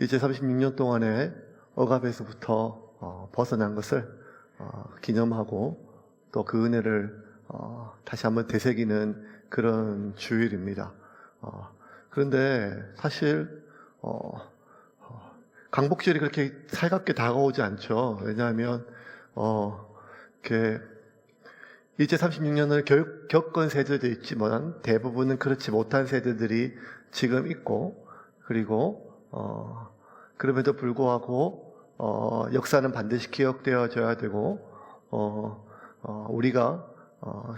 이제 36년 동안의 억압에서부터 벗어난 것을 기념하고 또 그 은혜를 다시 한번 되새기는 그런 주일입니다. 그런데 사실 강복절이 그렇게 살갑게 다가오지 않죠. 왜냐하면 이렇게 일제 36년을 겪은 세대도 있지만 대부분은 그렇지 못한 세대들이 지금 있고, 그리고 그럼에도 불구하고 역사는 반드시 기억되어져야 되고, 우리가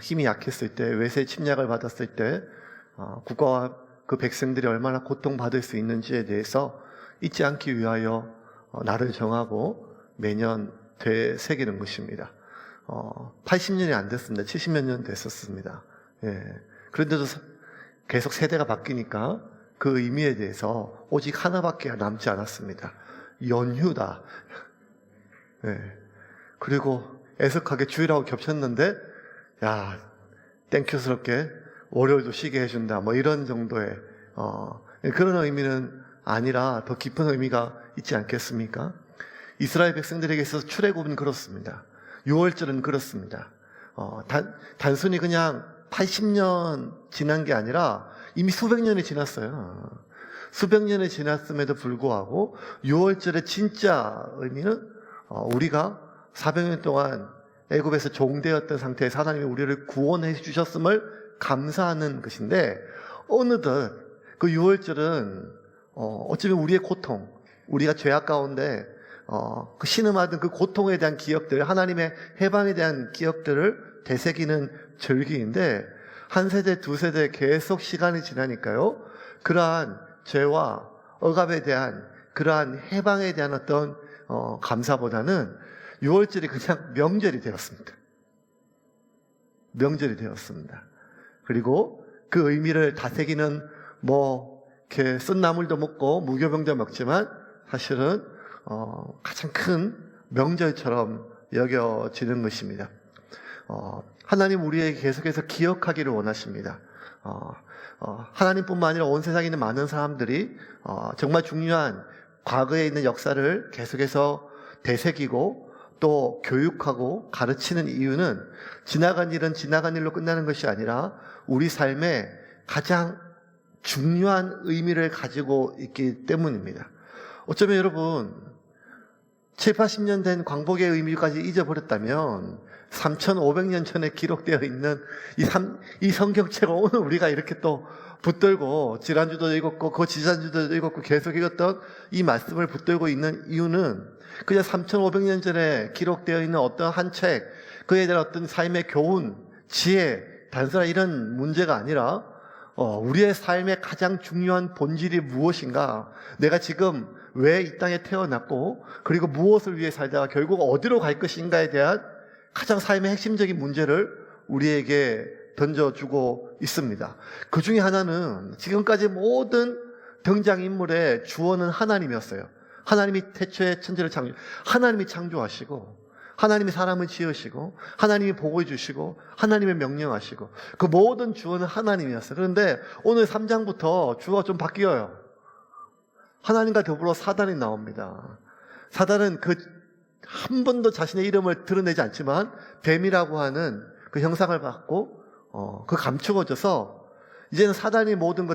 힘이 약했을 때, 외세 침략을 받았을 때 국가와 그 백성들이 얼마나 고통받을 수 있는지에 대해서 잊지 않기 위하여 날을 정하고 매년 되새기는 것입니다. 80년이 안 됐습니다. 70몇 년 됐었습니다. 예. 그런데도 계속 세대가 바뀌니까 그 의미에 대해서 오직 하나밖에 남지 않았습니다. 연휴다. 예. 그리고 애석하게 주일하고 겹쳤는데, 야, 땡큐스럽게 월요일도 쉬게 해준다. 뭐 이런 정도의 그런 의미는 아니라 더 깊은 의미가 있지 않겠습니까? 이스라엘 백성들에게 있어서 출애굽은 그렇습니다. 6월절은 그렇습니다. 단순히 그냥 80년 지난 게 아니라 이미 수백 년이 지났어요. 수백 년이 지났음에도 불구하고 6월절의 진짜 의미는 우리가 400년 동안 애굽에서 종되었던 상태에서 하나님이 우리를 구원해 주셨음을 감사하는 것인데, 어느덧 그 6월절은 어쩌면 우리의 고통, 우리가 죄악 가운데 그 신음하던 그 고통에 대한 기억들, 하나님의 해방에 대한 기억들을 되새기는 절기인데, 한 세대, 두 세대 계속 시간이 지나니까요, 그러한 죄와 억압에 대한 그러한 해방에 대한 어떤 감사보다는 6월절이 그냥 명절이 되었습니다. 명절이 되었습니다. 그리고 그 의미를 다새기는 이렇게 쓴 나물도 먹고 무교병도 먹지만 사실은 가장 큰 명절처럼 여겨지는 것입니다. 하나님 우리에게 계속해서 기억하기를 원하십니다. 하나님뿐만 아니라 온 세상에 있는 많은 사람들이 정말 중요한 과거에 있는 역사를 계속해서 되새기고 또 교육하고 가르치는 이유는 지나간 일은 지나간 일로 끝나는 것이 아니라 우리 삶에 가장 중요한 의미를 가지고 있기 때문입니다. 어쩌면 여러분 7, 80년 된 광복의 의미까지 잊어버렸다면 3,500년 전에 기록되어 있는 이 성경책을 오늘 우리가 이렇게 또 붙들고 지난주도 읽었고 그 지난주도 읽었고 계속 읽었던 이 말씀을 붙들고 있는 이유는 그냥 3,500년 전에 기록되어 있는 어떤 한 책, 그에 대한 어떤 삶의 교훈, 지혜, 단순한 이런 문제가 아니라 우리의 삶의 가장 중요한 본질이 무엇인가, 내가 지금 왜 이 땅에 태어났고 그리고 무엇을 위해 살다가 결국 어디로 갈 것인가에 대한 가장 삶의 핵심적인 문제를 우리에게 던져주고 있습니다. 그 중에 하나는 지금까지 모든 등장인물의 주어는 하나님이었어요. 하나님이 태초에 천지를 하나님이 창조하시고, 하나님이 사람을 지으시고, 하나님이 복을 주시고, 하나님이 명령하시고, 그 모든 주어는 하나님이었어요. 그런데 오늘 3장부터 주어가 좀 바뀌어요. 하나님과 더불어 사단이 나옵니다. 사단은 한 번도 자신의 이름을 드러내지 않지만 뱀이라고 하는 그 형상을 받고 그 감추어져서 이제는 사단이 모든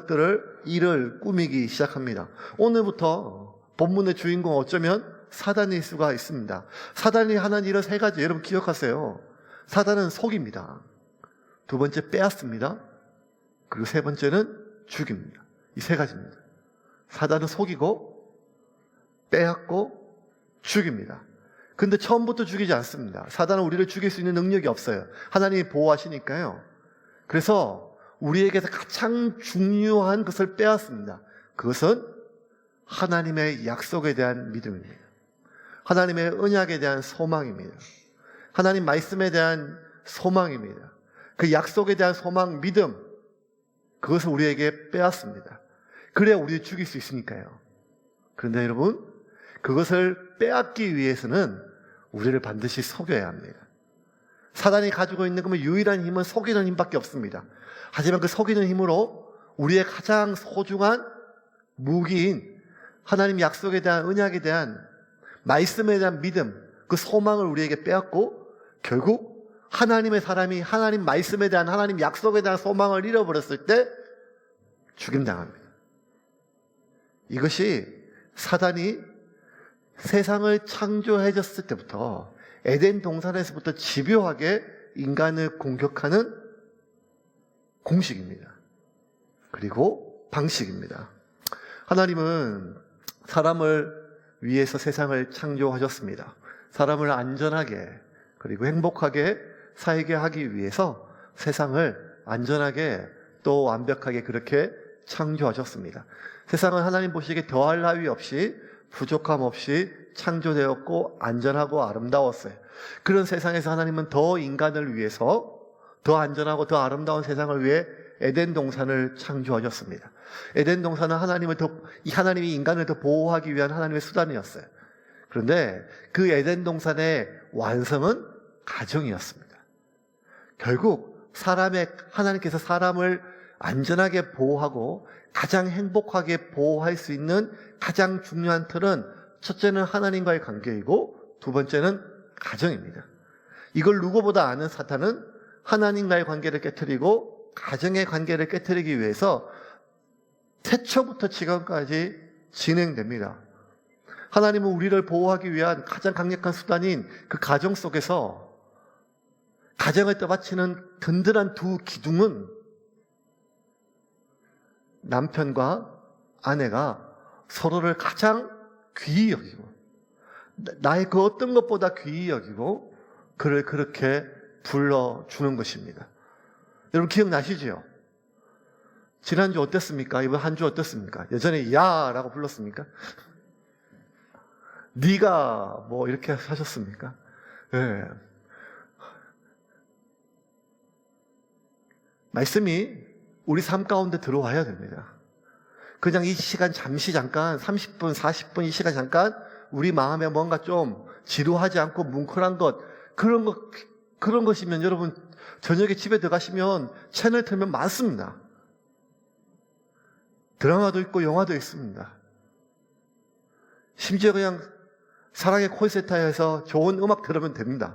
일을 꾸미기 시작합니다. 오늘부터 본문의 주인공 어쩌면 사단일 수가 있습니다. 사단이 하는 일은 세 가지, 여러분 기억하세요. 사단은 속입니다. 두 번째 빼앗습니다. 그리고 세 번째는 죽입니다. 이 세 가지입니다. 사단은 속이고 빼앗고 죽입니다. 근데 처음부터 죽이지 않습니다. 사단은 우리를 죽일 수 있는 능력이 없어요. 하나님이 보호하시니까요. 그래서 우리에게서 가장 중요한 것을 빼앗습니다. 그것은 하나님의 약속에 대한 믿음입니다. 하나님의 언약에 대한 소망입니다. 하나님 말씀에 대한 소망입니다. 그 약속에 대한 소망, 믿음, 그것을 우리에게 빼앗습니다. 그래야 우리를 죽일 수 있으니까요. 그런데 여러분, 그것을 빼앗기 위해서는 우리를 반드시 속여야 합니다. 사단이 가지고 있는 그 유일한 힘은 속이는 힘밖에 없습니다. 하지만 그 속이는 힘으로 우리의 가장 소중한 무기인 하나님 약속에 대한 언약에 대한 말씀에 대한 믿음, 그 소망을 우리에게 빼앗고 결국 하나님의 사람이 하나님 말씀에 대한 하나님 약속에 대한 소망을 잃어버렸을 때 죽임당합니다. 이것이 사단이 세상을 창조해졌을 때부터 에덴 동산에서부터 집요하게 인간을 공격하는 공식입니다. 그리고 방식입니다. 하나님은 사람을 위해서 세상을 창조하셨습니다. 사람을 안전하게 그리고 행복하게 살게 하기 위해서 세상을 안전하게 또 완벽하게 그렇게 창조하셨습니다. 세상은 하나님 보시기에 더할 나위 없이 부족함 없이 창조되었고 안전하고 아름다웠어요. 그런 세상에서 하나님은 더 인간을 위해서 더 안전하고 더 아름다운 세상을 위해 에덴 동산을 창조하셨습니다. 에덴 동산은 하나님이 인간을 더 보호하기 위한 하나님의 수단이었어요. 그런데 그 에덴 동산의 완성은 가정이었습니다. 결국 하나님께서 사람을 안전하게 보호하고 가장 행복하게 보호할 수 있는 가장 중요한 틀은 첫째는 하나님과의 관계이고 두 번째는 가정입니다. 이걸 누구보다 아는 사탄은 하나님과의 관계를 깨트리고 가정의 관계를 깨트리기 위해서 태초부터 지금까지 진행됩니다. 하나님은 우리를 보호하기 위한 가장 강력한 수단인 그 가정 속에서 가정을 떠받치는 든든한 두 기둥은 남편과 아내가 서로를 가장 귀히 여기고 나의 그 어떤 것보다 귀히 여기고 그를 그렇게 불러주는 것입니다. 여러분 기억나시죠? 지난주 어땠습니까? 이번 한 주 어땠습니까? 예전에 야라고 불렀습니까? 네가 뭐 이렇게 하셨습니까? 네. 말씀이 우리 삶 가운데 들어와야 됩니다. 그냥 이 시간 잠깐 30분 40분 이 시간 잠깐 우리 마음에 뭔가 좀 지루하지 않고 뭉클한 것 그런 것이면 여러분 저녁에 집에 들어가시면 채널 틀면 많습니다. 드라마도 있고 영화도 있습니다. 심지어 그냥 사랑의 콜센터에서 좋은 음악 들으면 됩니다.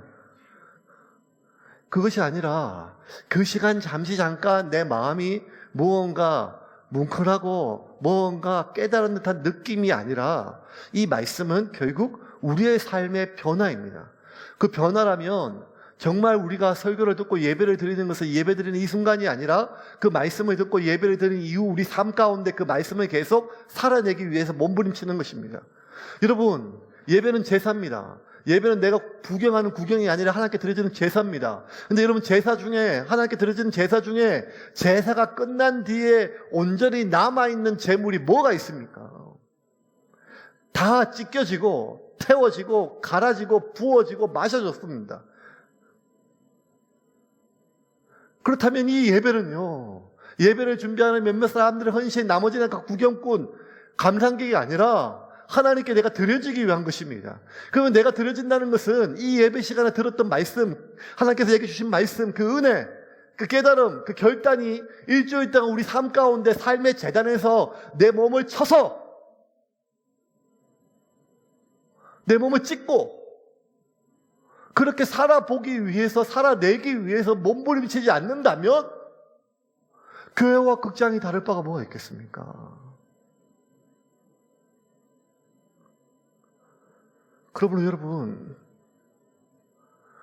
그것이 아니라 그 시간 잠깐 내 마음이 무언가 뭉클하고 무언가 깨달은 듯한 느낌이 아니라 이 말씀은 결국 우리의 삶의 변화입니다. 그 변화라면 정말 우리가 설교를 듣고 예배를 드리는 것은 예배 드리는 이 순간이 아니라 그 말씀을 듣고 예배를 드리는 이후 우리 삶 가운데 그 말씀을 계속 살아내기 위해서 몸부림치는 것입니다. 여러분, 예배는 제사입니다. 예배는 내가 구경하는 구경이 아니라 하나님께 드려지는 제사입니다. 근데 여러분 하나님께 드려지는 제사 중에 제사가 끝난 뒤에 온전히 남아있는 제물이 뭐가 있습니까? 다 찢겨지고 태워지고 갈아지고 부어지고 마셔졌습니다. 그렇다면 이 예배는요, 예배를 준비하는 몇몇 사람들의 헌신, 나머지는 다 구경꾼, 감상객이 아니라 하나님께 내가 드려지기 위한 것입니다. 그러면 내가 드려진다는 것은 이 예배 시간에 들었던 말씀, 하나님께서 얘기해 주신 말씀, 그 은혜, 그 깨달음, 그 결단이 일주일 동안 우리 삶 가운데 삶의 재단에서 내 몸을 쳐서 내 몸을 찢고 그렇게 살아보기 위해서, 살아내기 위해서 몸부림치지 않는다면 교회와 극장이 다를 바가 뭐가 있겠습니까? 그러므로 여러분,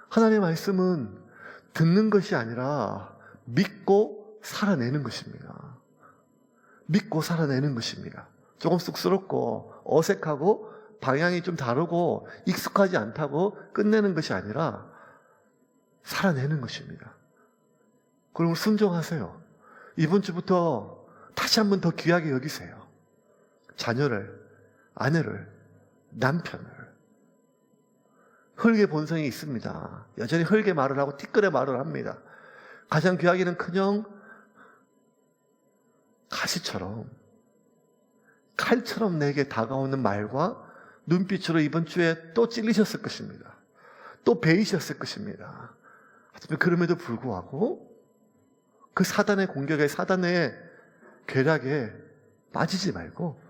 하나님의 말씀은 듣는 것이 아니라 믿고 살아내는 것입니다. 믿고 살아내는 것입니다. 조금 쑥스럽고 어색하고 방향이 좀 다르고 익숙하지 않다고 끝내는 것이 아니라 살아내는 것입니다. 그럼 순종하세요. 이번 주부터 다시 한번 더 귀하게 여기세요. 자녀를, 아내를, 남편을. 흙의 본성이 있습니다. 여전히 흙의 말을 하고 티끌의 말을 합니다. 가장 귀하기는 그냥 가시처럼, 칼처럼 내게 다가오는 말과 눈빛으로 이번 주에 또 찔리셨을 것입니다. 또 베이셨을 것입니다. 하지만 그럼에도 불구하고 그 사단의 공격에, 사단의 괴락에 빠지지 말고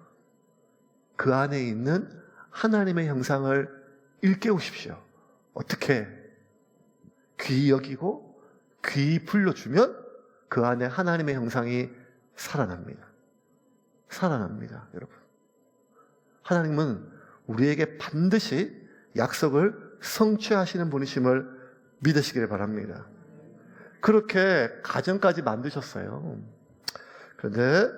그 안에 있는 하나님의 형상을 일깨우십시오. 어떻게? 귀히 여기고 귀히 불러주면 그 안에 하나님의 형상이 살아납니다. 살아납니다, 여러분. 하나님은 우리에게 반드시 약속을 성취하시는 분이심을 믿으시길 바랍니다. 그렇게 가정까지 만드셨어요. 그런데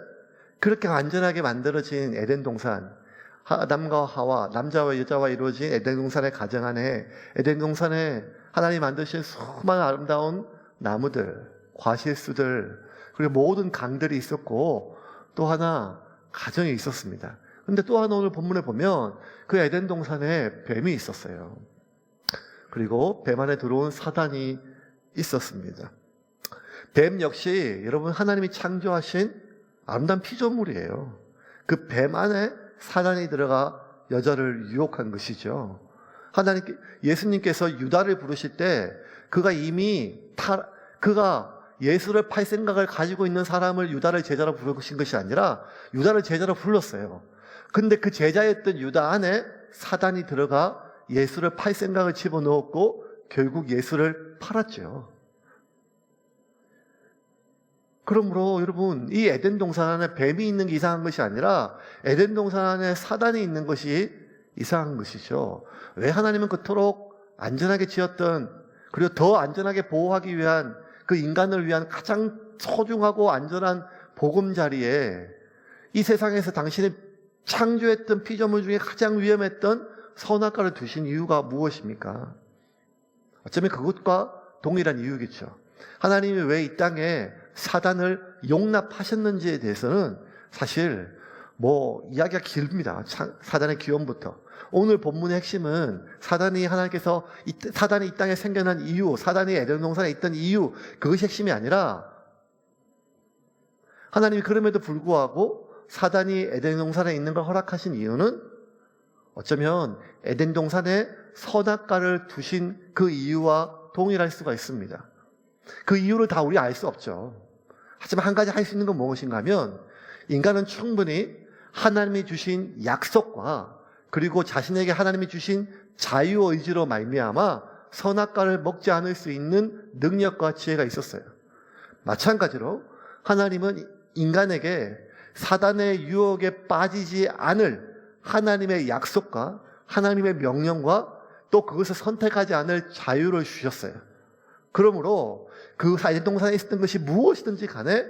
그렇게 완전하게 만들어진 에덴 동산, 아담과 하와, 남자와 여자와 이루어진 에덴 동산의 가정 안에, 에덴 동산에 하나님 만드신 수많은 아름다운 나무들, 과실수들, 그리고 모든 강들이 있었고, 또 하나 가정이 있었습니다. 근데 또 하나 오늘 본문에 보면 그 에덴 동산에 뱀이 있었어요. 그리고 뱀 안에 들어온 사단이 있었습니다. 뱀 역시 여러분 하나님이 창조하신 아름다운 피조물이에요. 그 뱀 안에 사단이 들어가 여자를 유혹한 것이죠. 예수님께서 유다를 부르실 때 그가 이미 그가 예수를 팔 생각을 가지고 있는 사람을 유다를 제자로 부르신 것이 아니라 유다를 제자로 불렀어요. 근데 그 제자였던 유다 안에 사단이 들어가 예수를 팔 생각을 집어넣었고 결국 예수를 팔았죠. 그러므로 여러분, 이 에덴 동산 안에 뱀이 있는 게 이상한 것이 아니라 에덴 동산 안에 사단이 있는 것이 이상한 것이죠. 왜 하나님은 그토록 안전하게 지었던, 그리고 더 안전하게 보호하기 위한 그 인간을 위한 가장 소중하고 안전한 보금자리에 이 세상에서 당신이 창조했던 피조물 중에 가장 위험했던 선악과를 두신 이유가 무엇입니까? 어쩌면 그것과 동일한 이유겠죠. 하나님이 왜 이 땅에 사단을 용납하셨는지에 대해서는 사실 이야기가 길입니다. 사단의 기원부터. 오늘 본문의 핵심은 하나님께서 사단이 이 땅에 생겨난 이유, 사단이 에덴 동산에 있던 이유, 그것이 핵심이 아니라 하나님이 그럼에도 불구하고 사단이 에덴 동산에 있는 걸 허락하신 이유는 어쩌면 에덴 동산에 선악과를 두신 그 이유와 동일할 수가 있습니다. 그 이유를 다 우리 알 수 없죠. 하지만 한 가지 할 수 있는 건 무엇인가 하면 인간은 충분히 하나님이 주신 약속과 그리고 자신에게 하나님이 주신 자유의지로 말미암아 선악과를 먹지 않을 수 있는 능력과 지혜가 있었어요. 마찬가지로 하나님은 인간에게 사단의 유혹에 빠지지 않을 하나님의 약속과 하나님의 명령과 또 그것을 선택하지 않을 자유를 주셨어요. 그러므로 그 에덴 동산에 있었던 것이 무엇이든지 간에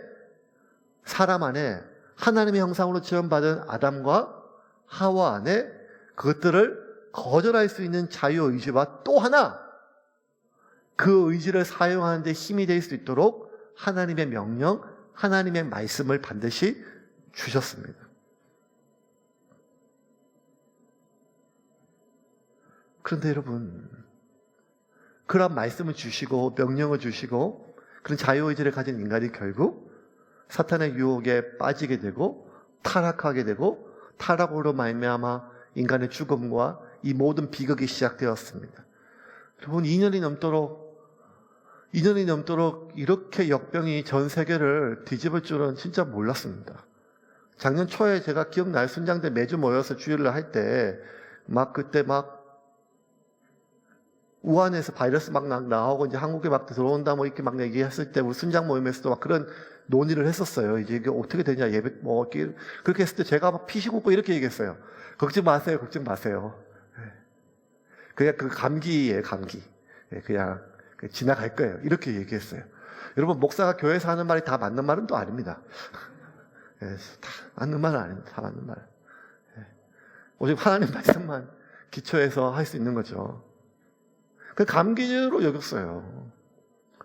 사람 안에 하나님의 형상으로 지음받은 아담과 하와 안에 그것들을 거절할 수 있는 자유의지와 또 하나 그 의지를 사용하는 데 힘이 될 수 있도록 하나님의 명령, 하나님의 말씀을 반드시 주셨습니다. 그런데 여러분, 그런 말씀을 주시고 명령을 주시고 그런 자유의지를 가진 인간이 결국 사탄의 유혹에 빠지게 되고 타락하게 되고 타락으로 말미암아 인간의 죽음과 이 모든 비극이 시작되었습니다. 여러분, 2년이 넘도록 이렇게 역병이 전 세계를 뒤집을 줄은 진짜 몰랐습니다. 작년 초에 제가 기억나요. 순장들 매주 모여서 주일을 할 때 그때 우한에서 바이러스 나오고 이제 한국에 들어온다 이렇게 얘기했을 때 우리 순장 모임에서도 그런 논의를 했었어요. 이제 이게 어떻게 되냐, 예배 그렇게 했을 때 제가 피식 웃고 이렇게 얘기했어요. 걱정 마세요. 그냥 그 감기예요, 감기. 그냥 지나갈 거예요. 이렇게 얘기했어요. 여러분, 목사가 교회에서 하는 말이 다 맞는 말은 또 아닙니다. 다 맞는 말은 아닙니다. 다 맞는 말. 오직 하나님 말씀만 기초해서 할 수 있는 거죠. 그 감기로 여겼어요.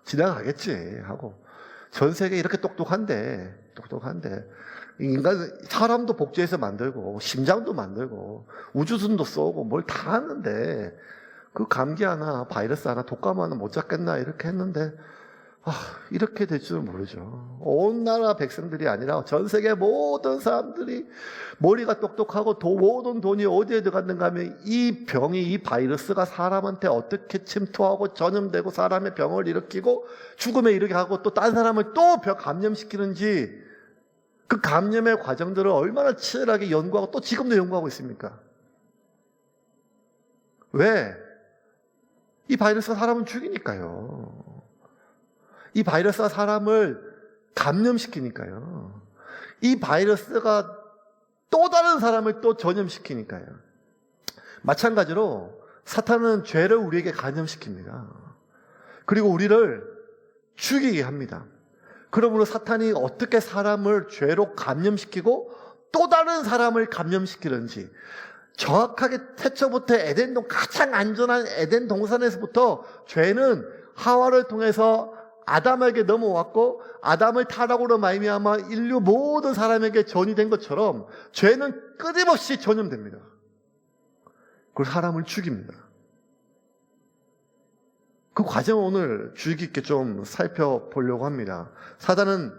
지나가겠지 하고. 전 세계 이렇게 똑똑한데 사람도 복제해서 만들고 심장도 만들고 우주선도 쏘고 뭘 다 하는데 그 감기 하나 바이러스 하나 독감 하나 못 잡겠나 이렇게 했는데 이렇게 될 줄은 모르죠. 온 나라 백성들이 아니라 전 세계 모든 사람들이 머리가 똑똑하고 모든 돈이 어디에 들어갔는가 하면 이 바이러스가 사람한테 어떻게 침투하고 전염되고 사람의 병을 일으키고 죽음에 이르게 하고 또 다른 사람을 또 감염시키는지 그 감염의 과정들을 얼마나 치열하게 연구하고 또 지금도 연구하고 있습니까? 왜? 이 바이러스가 사람을 죽이니까요. 이 바이러스가 사람을 감염시키니까요. 이 바이러스가 또 다른 사람을 또 전염시키니까요. 마찬가지로 사탄은 죄를 우리에게 감염시킵니다. 그리고 우리를 죽이게 합니다. 그러므로 사탄이 어떻게 사람을 죄로 감염시키고 또 다른 사람을 감염시키는지 정확하게 태초부터 에덴동 가장 안전한 에덴 동산에서부터 죄는 하와를 통해서 아담에게 넘어왔고 아담을 타락으로 말미암아 인류 모든 사람에게 전이된 것처럼 죄는 끊임없이 전염됩니다. 그리고 사람을 죽입니다. 그 과정을 오늘 주의 깊게 좀 살펴보려고 합니다. 사단은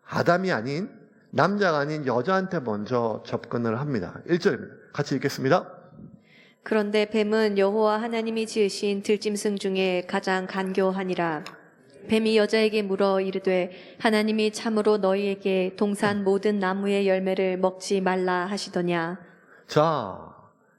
아담이 아닌 남자가 아닌 여자한테 먼저 접근을 합니다. 1절입니다. 같이 읽겠습니다. 그런데 뱀은 여호와 하나님이 지으신 들짐승 중에 가장 간교하니라. 뱀이 여자에게 물어 이르되 하나님이 참으로 너희에게 동산 모든 나무의 열매를 먹지 말라 하시더냐. 자,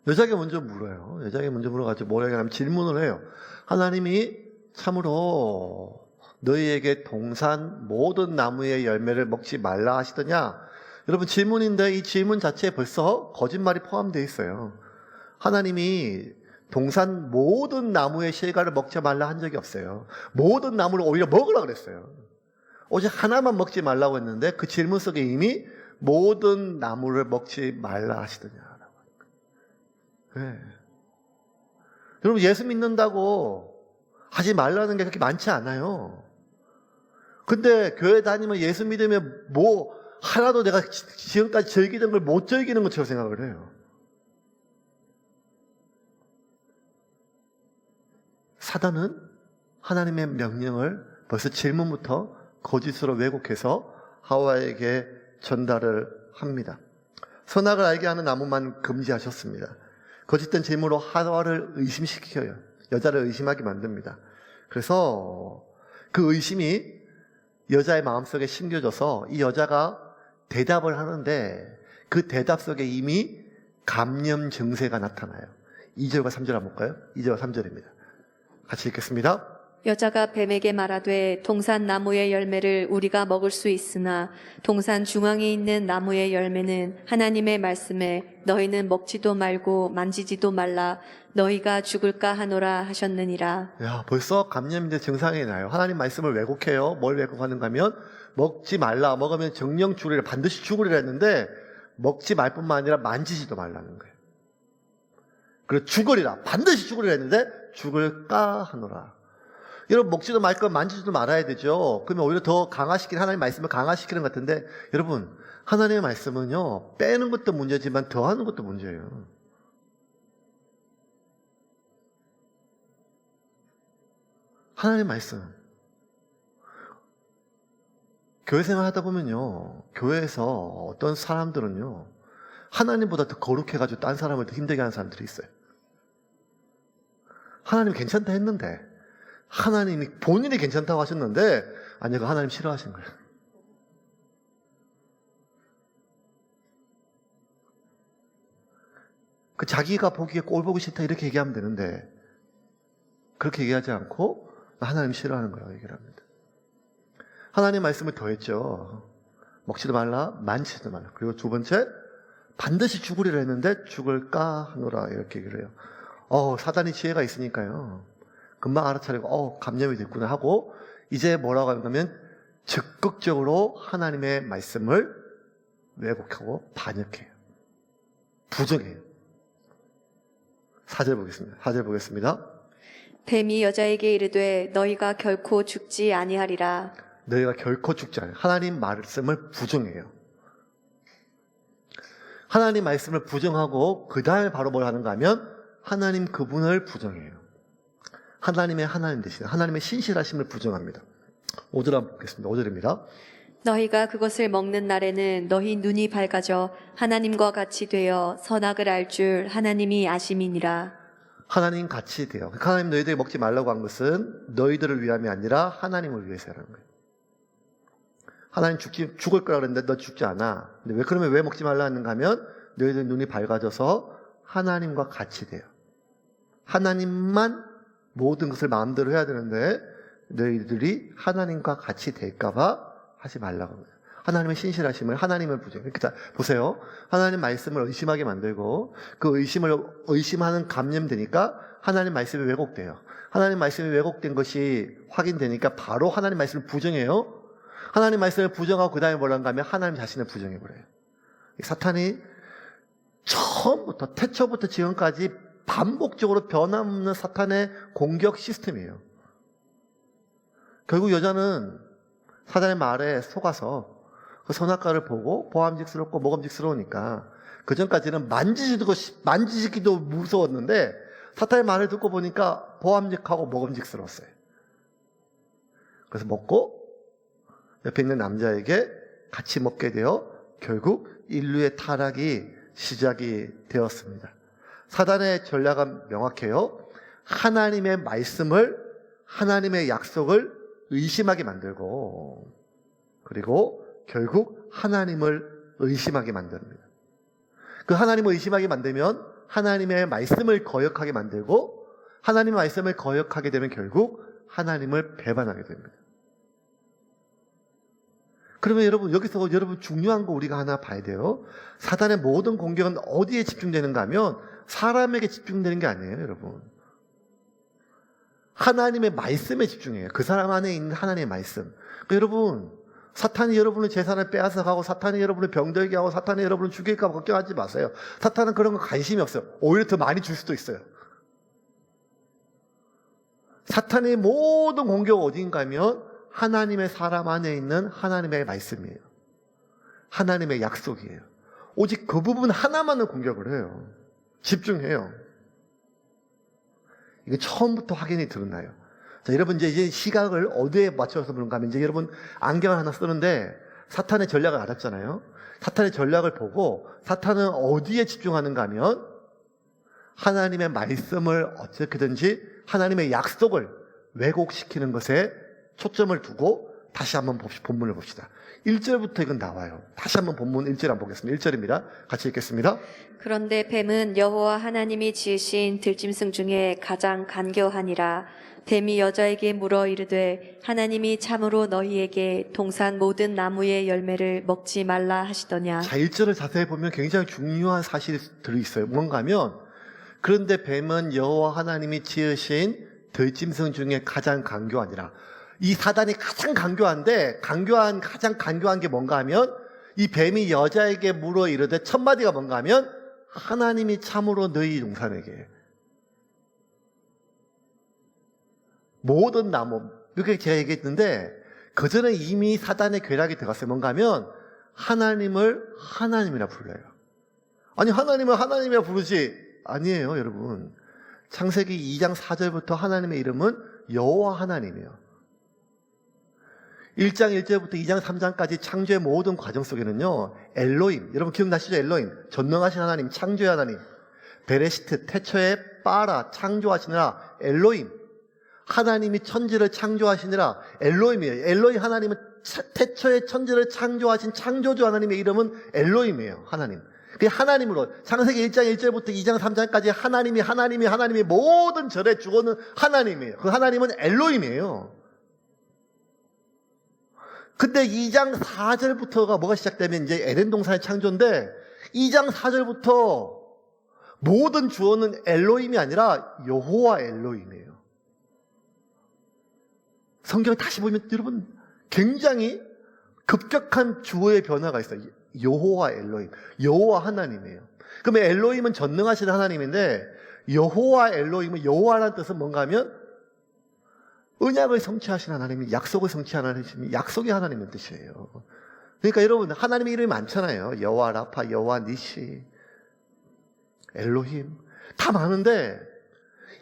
여자에게 먼저 물어요. 여자에게 먼저 물어가지고 뭐라고 하냐면 질문을 해요. 하나님이 참으로 너희에게 동산 모든 나무의 열매를 먹지 말라 하시더냐? 여러분 질문인데 이 질문 자체에 벌써 거짓말이 포함되어 있어요. 하나님이 동산 모든 나무의 실과를 먹지 말라 한 적이 없어요. 모든 나무를 오히려 먹으라 그랬어요. 오직 하나만 먹지 말라고 했는데 그 질문 속에 이미 모든 나무를 먹지 말라 하시더냐. 네. 여러분 예수 믿는다고 하지 말라는 게 그렇게 많지 않아요. 근데 교회 다니면 예수 믿으면 뭐 하나도 내가 지금까지 즐기던 걸 못 즐기는 것처럼 생각을 해요. 사단은 하나님의 명령을 벌써 질문부터 거짓으로 왜곡해서 하와에게 전달을 합니다. 선악을 알게 하는 나무만 금지하셨습니다. 거짓된 질문으로 하와를 의심시켜요. 여자를 의심하게 만듭니다. 그래서 그 의심이 여자의 마음속에 심겨져서 이 여자가 대답을 하는데 그 대답 속에 이미 감염 증세가 나타나요. 2절과 3절 한번 볼까요? 2절과 3절입니다. 같이 읽겠습니다. 여자가 뱀에게 말하되 동산 나무의 열매를 우리가 먹을 수 있으나 동산 중앙에 있는 나무의 열매는 하나님의 말씀에 너희는 먹지도 말고 만지지도 말라 너희가 죽을까 하노라 하셨느니라. 야, 벌써 감염된 증상이 나요. 하나님 말씀을 왜곡해요. 뭘 왜곡하는가 하면 먹지 말라. 먹으면 정령 죽으리라. 반드시 죽으리라 했는데 먹지 말 뿐만 아니라 만지지도 말라는 거예요. 그리고 죽으리라. 반드시 죽으리라 했는데 죽을까 하노라. 여러분 먹지도 말 것 만지지도 말아야 되죠. 그러면 오히려 더 강화시키는 하나님의 말씀을 강화시키는 것 같은데 여러분 하나님의 말씀은요 빼는 것도 문제지만 더하는 것도 문제예요. 하나님의 말씀 교회 생활 하다 보면요 교회에서 어떤 사람들은요 하나님보다 더 거룩해가지고 딴 사람을 더 힘들게 하는 사람들이 있어요. 하나님 괜찮다 했는데 하나님이 본인이 괜찮다고 하셨는데 아니 그 하나님 싫어하신 거예요. 그 자기가 보기에 꼴 보기 싫다 이렇게 얘기하면 되는데 그렇게 얘기하지 않고 하나님 싫어하는 거라고 얘기를 합니다. 하나님 말씀을 더했죠. 먹지도 말라 만지지도 말라. 그리고 두 번째 반드시 죽으리라 했는데 죽을까 하노라 이렇게 얘기를 해요. 사단이 지혜가 있으니까요. 금방 알아차리고 감염이 됐구나 하고 이제 뭐라고 하냐면 적극적으로 하나님의 말씀을 왜곡하고 반역해요. 부정해요. 4절 보겠습니다. 4절 보겠습니다. 뱀이 여자에게 이르되 너희가 결코 죽지 아니하리라. 너희가 결코 죽지 않아요. 하나님 말씀을 부정해요. 하나님 말씀을 부정하고 그 다음에 바로 뭘 하는가 하면 하나님 그분을 부정해요. 하나님의 하나님 되신 하나님의 신실하심을 부정합니다. 5절 한번 보겠습니다. 5절입니다. 너희가 그것을 먹는 날에는 너희 눈이 밝아져 하나님과 같이 되어 선악을 알 줄 하나님이 아심이니라. 하나님 같이 돼요. 하나님 너희들이 먹지 말라고 한 것은 너희들을 위함이 아니라 하나님을 위해서라는 거예요. 하나님 죽을 거라 그랬는데 너 죽지 않아. 근데 그러면 왜 먹지 말라 하는가 하면 너희들 눈이 밝아져서 하나님과 같이 돼요. 하나님만 모든 것을 마음대로 해야 되는데 너희들이 하나님과 같이 될까봐 하지 말라고 합니다. 하나님의 신실하심을, 하나님을 부정해요. 그러니까 보세요. 하나님 말씀을 의심하게 만들고 그 의심하는 감염되니까 하나님 말씀이 왜곡돼요. 하나님 말씀이 왜곡된 것이 확인되니까 바로 하나님 말씀을 부정해요. 하나님 말씀을 부정하고 그 다음에 뭐란가 하면 하나님 자신을 부정해버려요. 사탄이 처음부터 태초부터 지금까지 반복적으로 변함없는 사탄의 공격 시스템이에요. 결국 여자는 사단의 말에 속아서 그 선악과를 보고 보암직스럽고 먹음직스러우니까 그전까지는 만지기도 무서웠는데 사탄의 말을 듣고 보니까 보암직하고 먹음직스러웠어요. 그래서 먹고 옆에 있는 남자에게 같이 먹게 되어 결국 인류의 타락이 시작이 되었습니다. 사단의 전략은 명확해요. 하나님의 말씀을, 하나님의 약속을 의심하게 만들고 그리고 결국 하나님을 의심하게 만듭니다. 그 하나님을 의심하게 만들면 하나님의 말씀을 거역하게 만들고 하나님의 말씀을 거역하게 되면 결국 하나님을 배반하게 됩니다. 그러면 여기서 여러분 중요한 거 우리가 하나 봐야 돼요. 사단의 모든 공격은 어디에 집중되는가 하면 사람에게 집중되는 게 아니에요, 여러분. 하나님의 말씀에 집중해요. 그 사람 안에 있는 하나님의 말씀. 그러니까 여러분, 사탄이 여러분의 재산을 빼앗아 가고 사탄이 여러분을 병들게 하고 사탄이 여러분을 죽일까 봐 걱정하지 마세요. 사탄은 그런 거 관심이 없어요. 오히려 더 많이 줄 수도 있어요. 사탄의 모든 공격은 어디인가 하면 하나님의 사람 안에 있는 하나님의 말씀이에요. 하나님의 약속이에요. 오직 그 부분 하나만을 공격을 해요. 집중해요. 이게 처음부터 확인이 드러나요. 자, 여러분 이제 시각을 어디에 맞춰서 그런가 하면 이제 여러분 안경을 하나 쓰는데 사탄의 전략을 알았잖아요. 사탄의 전략을 보고 사탄은 어디에 집중하는가 하면 하나님의 말씀을 어떻게든지 하나님의 약속을 왜곡시키는 것에 초점을 두고 다시 한번 본문을 봅시다. 1절부터 이건 나와요. 다시 한번 본문 1절 한번 보겠습니다. 1절입니다. 같이 읽겠습니다. 그런데 뱀은 여호와 하나님이 지으신 들짐승 중에 가장 간교하니라. 뱀이 여자에게 물어 이르되 하나님이 참으로 너희에게 동산 모든 나무의 열매를 먹지 말라 하시더냐. 자, 1절을 자세히 보면 굉장히 중요한 사실이 들어있어요. 뭔가 하면 그런데 뱀은 여호와 하나님이 지으신 들짐승 중에 가장 간교하니라. 이 사단이 가장 간교한데 가장 간교한 게 뭔가 하면 이 뱀이 여자에게 물어 이르되 첫 마디가 뭔가 하면 하나님이 참으로 너희 동산에게 모든 나무 이렇게 제가 얘기했는데 그전에 이미 사단의 괴락이 들어갔어요. 뭔가 하면 하나님을 하나님이라 불러요. 아니 하나님을 하나님이라 부르지 아니에요, 여러분. 창세기 2장 4절부터 하나님의 이름은 여호와 하나님이에요. 1장 1절부터 2장 3장까지 창조의 모든 과정 속에는요, 엘로힘, 여러분 기억나시죠? 엘로힘, 전능하신 하나님, 창조의 하나님, 베레시트, 태초에 빠라, 창조하시느라, 엘로힘, 하나님이 천지를 창조하시느라, 엘로힘이에요. 엘로힘 하나님은 태초에 천지를 창조하신 창조주 하나님의 이름은 엘로힘이에요, 하나님. 그 하나님으로, 창세기 1장 1절부터 2장 3장까지 하나님이 모든 절의 주어는 하나님이에요. 그 하나님은 엘로힘이에요. 근데 2장 4절부터가 뭐가 시작되면 이제 에덴 동산의 창조인데 2장 4절부터 모든 주어는 엘로힘이 아니라 여호와 엘로힘이에요. 성경을 다시 보면 여러분 굉장히 급격한 주어의 변화가 있어요. 여호와 엘로힘, 여호와 하나님이에요. 그러면 엘로힘은 전능하신 하나님인데 여호와 엘로힘은 여호와라는 뜻은 뭔가 하면 언약을 성취하신 하나님이 약속을 성취하는 하나님이 약속의 하나님의 뜻이에요. 그러니까 여러분 하나님의 이름이 많잖아요. 여호와 라파, 여호와 니시, 엘로힘 다 많은데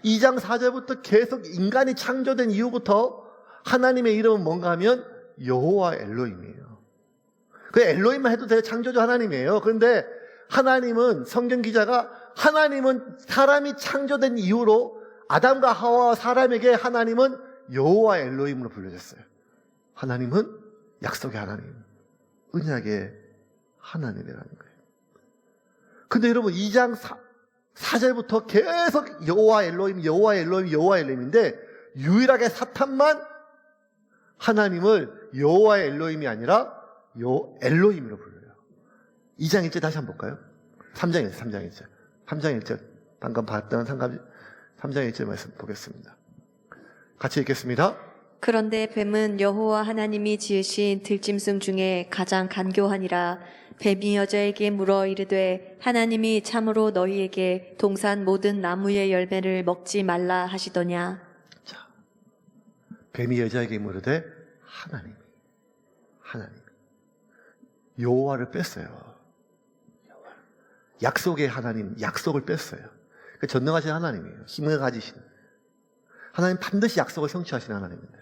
2장 4절부터 계속 인간이 창조된 이후부터 하나님의 이름은 뭔가 하면 여호와 엘로힘이에요. 그 엘로힘만 해도 돼요. 창조주 하나님이에요. 그런데 하나님은 성경 기자가 하나님은 사람이 창조된 이후로 아담과 하와와 사람에게 하나님은 여호와 엘로힘으로 불려졌어요. 하나님은 약속의 하나님. 언약의 하나님이라는 거예요. 근데 여러분 2장 4절부터 계속 여호와 엘로힘, 여호와 엘로힘, 여호와 엘로힘인데 유일하게 사탄만 하나님을 여호와 엘로힘이 아니라 엘로힘으로 불러요. 2장 1절 다시 한번 볼까요? 3장 1절. 3장 1절. 방금 봤던 3장 1절 말씀 보겠습니다. 같이 읽겠습니다. 그런데 뱀은 여호와 하나님이 지으신 들짐승 중에 가장 간교하니라. 뱀이 여자에게 물어 이르되 하나님이 참으로 너희에게 동산 모든 나무의 열매를 먹지 말라 하시더냐. 자, 뱀이 여자에게 물으되 하나님 여호와를 뺐어요. 약속의 하나님, 약속을 뺐어요. 그 전능하신 하나님이에요. 힘을 가지신 하나님, 반드시 약속을 성취하시는 하나님인데,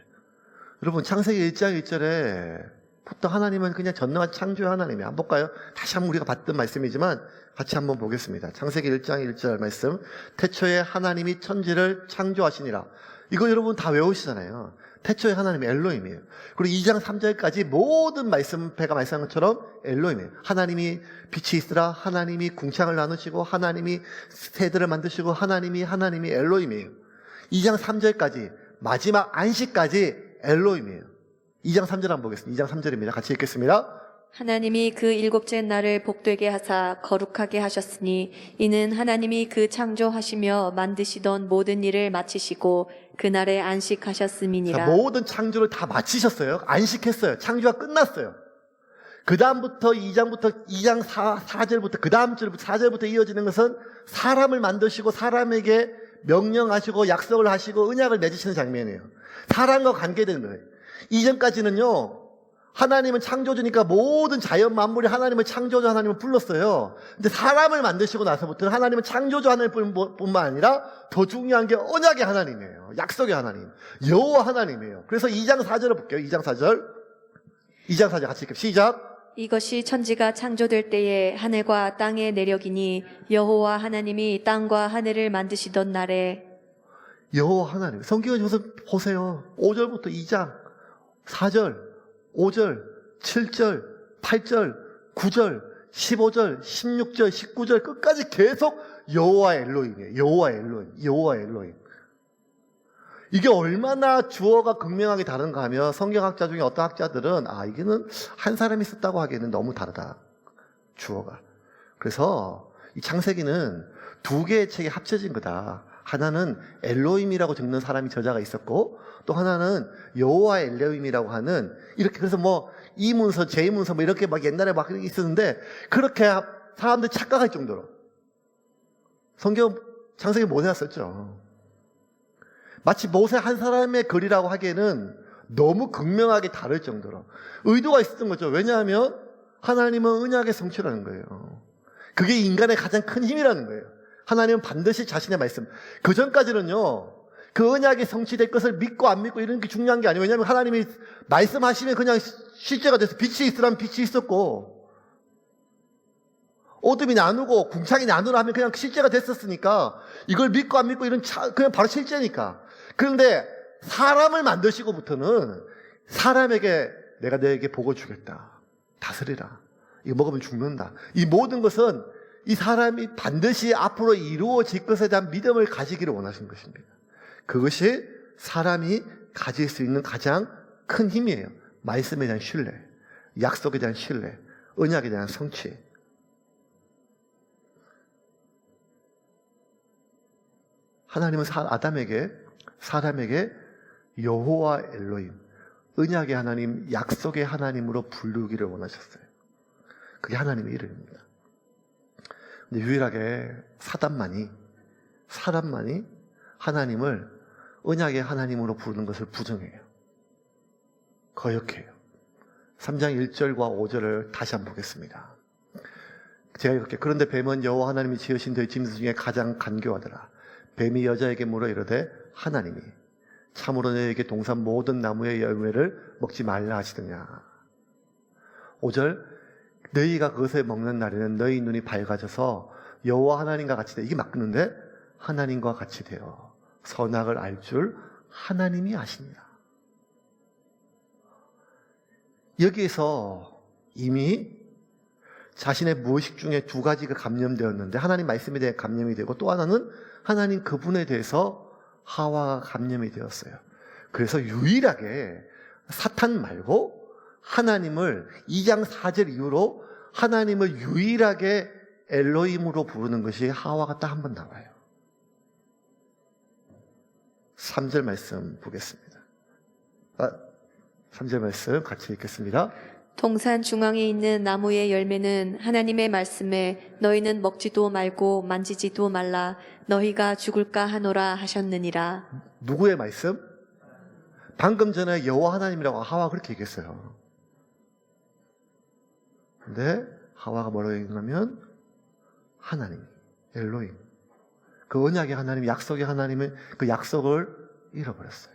여러분 창세기 1장 1절에 부터 하나님은 그냥 전능한 창조의 하나님이에요. 한번 볼까요? 다시 한번 우리가 봤던 말씀이지만 같이 한번 보겠습니다. 창세기 1장 1절 말씀. 태초에 하나님이 천지를 창조하시니라. 이거 여러분 다 외우시잖아요. 태초에 하나님이 엘로힘이에요. 그리고 2장 3절까지 모든 말씀, 배가 말씀한 것처럼 엘로힘이에요. 하나님이 빛이 있으라, 하나님이 궁창을 나누시고, 하나님이 새들을 만드시고, 하나님이 엘로힘이에요. 2장 3절까지 마지막 안식까지 엘로힘이에요. 2장 3절 한번 보겠습니다. 2장 3절입니다. 같이 읽겠습니다. 하나님이 그 일곱째 날을 복되게 하사 거룩하게 하셨으니 이는 하나님이 그 창조하시며 만드시던 모든 일을 마치시고 그날에 안식하셨음이니라. 자, 모든 창조를 다 마치셨어요. 안식했어요. 창조가 끝났어요. 그 다음부터 2장 4절부터 그 다음 절부터 4절부터 이어지는 것은 사람을 만드시고 사람에게 명령하시고 약속을 하시고 언약을 맺으시는 장면이에요. 사람과 관계되는 거예요. 이전까지는요, 하나님은 창조주니까 모든 자연 만물이 하나님을 창조주 하나님을 불렀어요. 근데 사람을 만드시고 나서부터는 하나님은 창조주 하나님뿐만 아니라 더 중요한 게 언약의 하나님이에요. 약속의 하나님, 여호와 하나님이에요. 그래서 2장 4절을 볼게요. 2장 4절 같이 읽읍시다. 시작. 이것이 천지가 창조될 때에 하늘과 땅의 내력이니 여호와 하나님이 땅과 하늘을 만드시던 날에. 여호와 하나님. 성경에 보세요. 5절부터 2장 4절 5절, 7절, 8절, 9절, 15절, 16절, 19절 끝까지 계속 여호와 엘로힘이에요. 여호와 엘로힘. 이게 얼마나 주어가 극명하게 다른가 하면 성경학자 중에 어떤 학자들은 이게는 한 사람이 썼다고 하기에는 너무 다르다. 주어가. 그래서 이 창세기는 두 개의 책이 합쳐진 거다. 하나는 엘로힘이라고 적는 사람이 저자가 있었고 또 하나는 여호와 엘로힘이라고 하는 이렇게 그래서 이 문서, 제 문서 이렇게 옛날에 있었는데 그렇게 사람들이 착각할 정도로 성경 창세기 모세가 썼죠. 마치 모세 한 사람의 글이라고 하기에는 너무 극명하게 다를 정도로 의도가 있었던 거죠. 왜냐하면 하나님은 언약의 성취라는 거예요. 그게 인간의 가장 큰 힘이라는 거예요. 하나님은 반드시 자신의 말씀. 그 전까지는요, 그 언약이 성취될 것을 믿고 안 믿고 이런 게 중요한 게 아니에요. 왜냐하면 하나님이 말씀하시면 그냥 실제가 돼서 빛이 있으라면 빛이 있었고, 어둠이 나누고 궁창이 나누라 하면 그냥 실제가 됐었으니까, 이걸 믿고 안 믿고 그냥 바로 실제니까. 그런데 사람을 만드시고부터는 사람에게 내가 너에게 복을 주겠다. 다스리라. 이거 먹으면 죽는다. 이 모든 것은 이 사람이 반드시 앞으로 이루어질 것에 대한 믿음을 가지기를 원하신 것입니다. 그것이 사람이 가질 수 있는 가장 큰 힘이에요. 말씀에 대한 신뢰, 약속에 대한 신뢰, 언약에 대한 성취. 하나님은 사람에게 여호와 엘로힘, 언약의 하나님, 약속의 하나님으로 부르기를 원하셨어요. 그게 하나님의 이름입니다. 근데 유일하게 사람만이 하나님을 언약의 하나님으로 부르는 것을 부정해요. 거역해요. 3장 1절과 5절을 다시 한번 보겠습니다. 제가 이렇게 그런데 뱀은 여호와 하나님이 지으신 들짐승 중에 가장 간교하더라. 뱀이 여자에게 물어 이르되 하나님이 참으로 너에게 동산 모든 나무의 열매를 먹지 말라 하시더냐. 5절 너희가 그것을 먹는 날에는 너희 눈이 밝아져서 여호와 하나님과 같이 돼. 이게 맞는데 하나님과 같이 되어 선악을 알 줄 하나님이 아시니라. 여기에서 이미 자신의 무의식 중에 두 가지가 감염되었는데 하나님 말씀에 대해 감염이 되고 또 하나는 하나님 그분에 대해서 하와가 감염이 되었어요. 그래서 유일하게 사탄 말고 하나님을 2장 4절 이후로 하나님을 유일하게 엘로힘으로 부르는 것이 하와가 딱 한 번 나와요. 3절 말씀 보겠습니다. 3절 말씀 같이 읽겠습니다. 동산 중앙에 있는 나무의 열매는 하나님의 말씀에 너희는 먹지도 말고 만지지도 말라 너희가 죽을까 하노라 하셨느니라. 누구의 말씀? 방금 전에 여호와 하나님이라고 하와가 그렇게 얘기했어요. 근데 하와가 뭐라고 얘기하냐면 하나님, 엘로힘, 그 언약의 하나님, 약속의 하나님은 그 약속을 잃어버렸어요.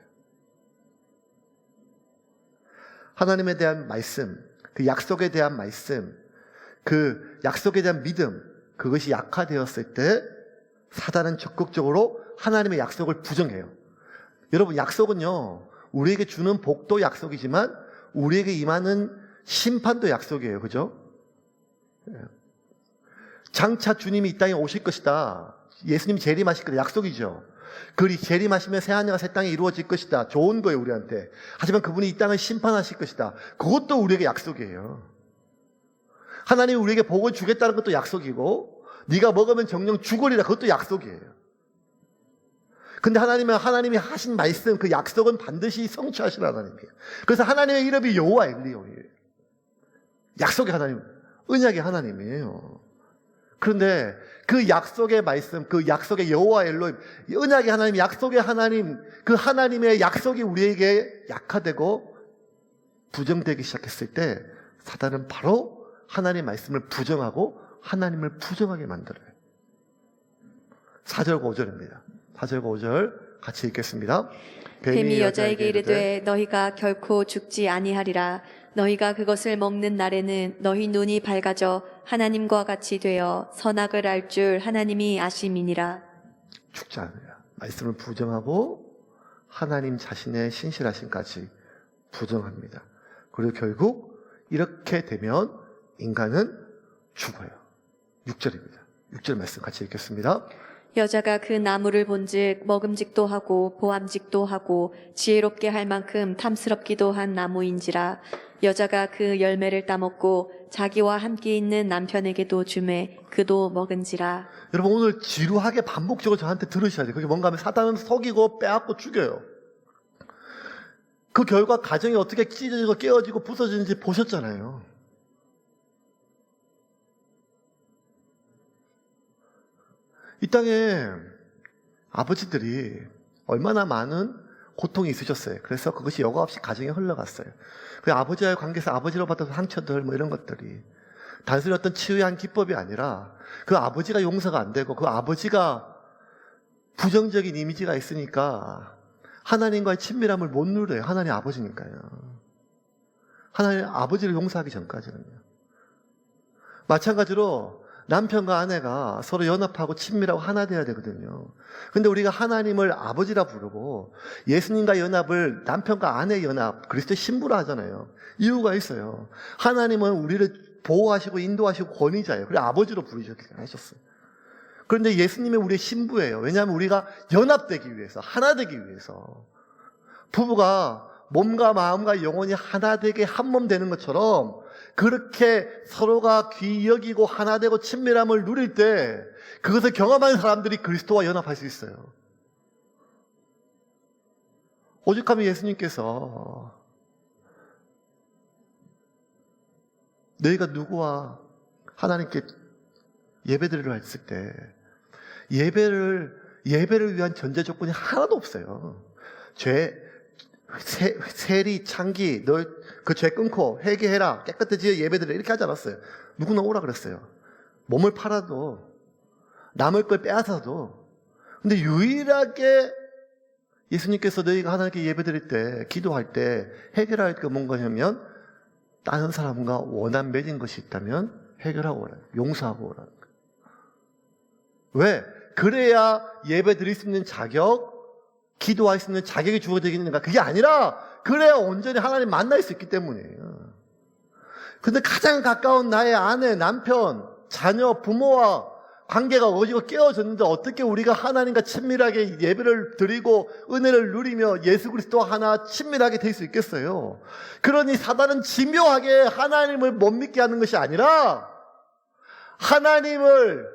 하나님에 대한 말씀, 그 약속에 대한 말씀, 그 약속에 대한 믿음, 그것이 약화되었을 때 사단은 적극적으로 하나님의 약속을 부정해요. 여러분, 약속은요, 우리에게 주는 복도 약속이지만 우리에게 임하는 심판도 약속이에요. 그죠? 장차 주님이 이 땅에 오실 것이다. 예수님 재림하실 거다. 약속이죠. 그 재림하시면 새하늘과 새 땅이 이루어질 것이다. 좋은 거예요, 우리한테. 하지만 그분이 이 땅을 심판하실 것이다. 그것도 우리에게 약속이에요. 하나님이 우리에게 복을 주겠다는 것도 약속이고 네가 먹으면 정령 죽으리라. 그것도 약속이에요. 근데 하나님이 하신 말씀, 그 약속은 반드시 성취하실 하나님이에요. 그래서 하나님의 이름이 여호와 엘리오예요. 약속의 하나님, 언약의 하나님이에요. 그런데 그 약속의 말씀, 그 약속의 여호와 엘로힘, 언약의 하나님, 약속의 하나님, 그 하나님의 약속이 우리에게 약화되고 부정되기 시작했을 때 사단은 바로 하나님의 말씀을 부정하고 하나님을 부정하게 만들어요. 4절과 5절입니다. 4절과 5절 같이 읽겠습니다. 뱀이 여자에게 이르되 너희가 결코 죽지 아니하리라. 너희가 그것을 먹는 날에는 너희 눈이 밝아져 하나님과 같이 되어 선악을 알 줄 하나님이 아심이니라. 죽지 않으리라. 말씀을 부정하고 하나님 자신의 신실하심까지 부정합니다. 그리고 결국 이렇게 되면 인간은 죽어요. 6절입니다. 6절 말씀 같이 읽겠습니다. 여자가 그 나무를 본즉 먹음직도 하고 보암직도 하고 지혜롭게 할 만큼 탐스럽기도 한 나무인지라. 여자가 그 열매를 따먹고 자기와 함께 있는 남편에게도 주매 그도 먹은지라. 여러분, 오늘 지루하게 반복적으로 저한테 들으셔야 돼요. 그게 뭔가 하면 사단은 속이고 빼앗고 죽여요. 그 결과 가정이 어떻게 찢어지고 깨어지고 부서지는지 보셨잖아요. 이 땅에 아버지들이 얼마나 많은 고통이 있으셨어요. 그래서 그것이 여과 없이 가정에 흘러갔어요. 그 아버지와의 관계에서 아버지로 받은 상처들 뭐 이런 것들이 단순히 어떤 치유의 한 기법이 아니라 그 아버지가 용서가 안 되고 그 아버지가 부정적인 이미지가 있으니까 하나님과의 친밀함을 못 누려요. 하나님 아버지니까요. 하나님 아버지를 용서하기 전까지는요. 마찬가지로 남편과 아내가 서로 연합하고 친밀하고 하나 되어야 되거든요. 근데 우리가 하나님을 아버지라 부르고 예수님과 연합을 남편과 아내의 연합, 그리스도의 신부라 하잖아요. 이유가 있어요. 하나님은 우리를 보호하시고 인도하시고 권위자예요. 그래서 아버지로 부르셨어요. 그런데 예수님은 우리의 신부예요. 왜냐하면 우리가 연합되기 위해서, 하나 되기 위해서. 부부가 몸과 마음과 영혼이 하나 되게 한 몸 되는 것처럼 그렇게 서로가 귀 여기고 하나 되고 친밀함을 누릴 때 그것을 경험한 사람들이 그리스도와 연합할 수 있어요. 오죽하면 예수님께서 너희가 누구와 하나님께 예배드리려 했을 때 예배를 위한 전제 조건이 하나도 없어요. 세리, 창기, 너 그 죄 끊고 회개해라, 깨끗해지 예배드려 이렇게 하지 않았어요. 누구나 오라 그랬어요. 몸을 팔아도 남을 걸 빼앗아도. 근데 유일하게 예수님께서 너희가 하나님께 예배드릴 때, 기도할 때 해결할 게 뭔가냐면 다른 사람과 원한 맺은 것이 있다면 해결하고 오라, 용서하고 오라. 왜? 그래야 예배 드릴 수 있는 자격, 기도할 수 있는 자격이 주어지겠는가? 그게 아니라 그래야 온전히 하나님 만날 수 있기 때문이에요. 근데 가장 가까운 나의 아내, 남편, 자녀, 부모와 관계가 어지고 깨어졌는데 어떻게 우리가 하나님과 친밀하게 예배를 드리고 은혜를 누리며 예수 그리스도 하나 친밀하게 될 수 있겠어요? 그러니 사단은 집요하게 하나님을 못 믿게 하는 것이 아니라, 하나님을